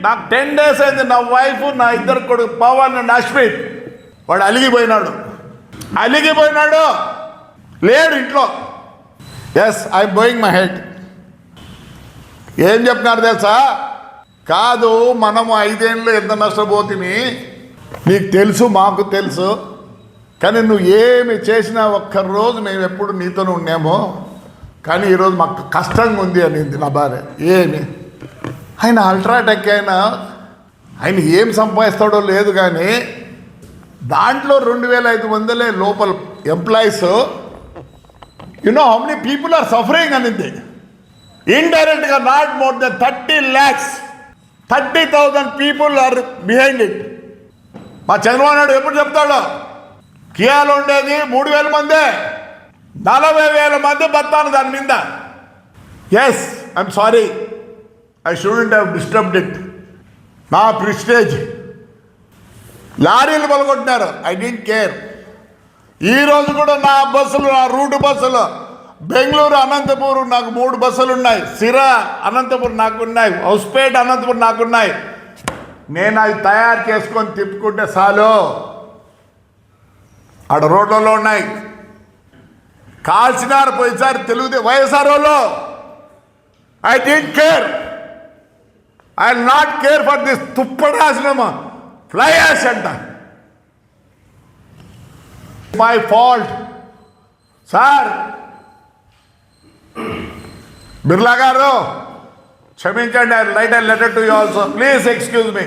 నాకు 10 days అయింది. నా వైఫ్, నా ఇద్దరు కొడుకు పవన్ అండ్ అశ్విత్, వాడు అలిగిపోయినాడు లేడు ఇంట్లో. Yes, I'm going my head. ఏం చెప్తున్నారు తెలుసా? కాదు, మనము 5 ఏళ్ళు ఎంత నష్టపోతుంది నీకు తెలుసు, మాకు తెలుసు. కానీ నువ్వు ఏమి చేసినా ఒక్కరోజు మేము ఎప్పుడు నీతోనే ఉన్నామో, కానీ ఈరోజు మాకు కష్టంగా ఉంది అనింది నా భార్య. ఏమి ఆయన అల్ట్రాటెక్ ఆయన ఏం సంపాదిస్తాడో లేదు, కానీ దాంట్లో 2500 లోపల employees. You know how many people are suffering అనింది. ఇండైరెక్ట్గా not more than 30 lakhs, 30,000 people are behind it. మా చంద్రబాబు నాయుడు ఎప్పుడు చెప్తాడు, కియాలో ఉండేది 3,000 మందే, 40,000 మంది బతాను దాని మీద. Yes, I'm sorry, I shouldn't have disturbed it. నా ప్రిస్టేజ్. లారీలు పలగొట్టినారు, ఐ డోంట్ కేర్. ఈరోజు కూడా నా బస్సులు, నా రూట్ బస్సులు, బెంగళూరు అనంతపూర్ నాకు 3 బస్సులు ఉన్నాయి, సిరా అనంతపురం నాకున్నాయి, హౌస్పేట్ అనంతపురం నాకున్నాయి. నేను అవి తయారు చేసుకొని తిప్పుకుంటే చాలు. ఆడ రోడ్లలో ఉన్నాయి. కాల్చినారు పోయిసారి వైఎస్ఆర్ వాళ్ళు. I don't care, I will not care for this తుప్పడాసినమా ఫ్లై యాష్ అంట. My fault sir. బిర్లా గారు క్షమించండి. I write a letter to you also, please excuse me.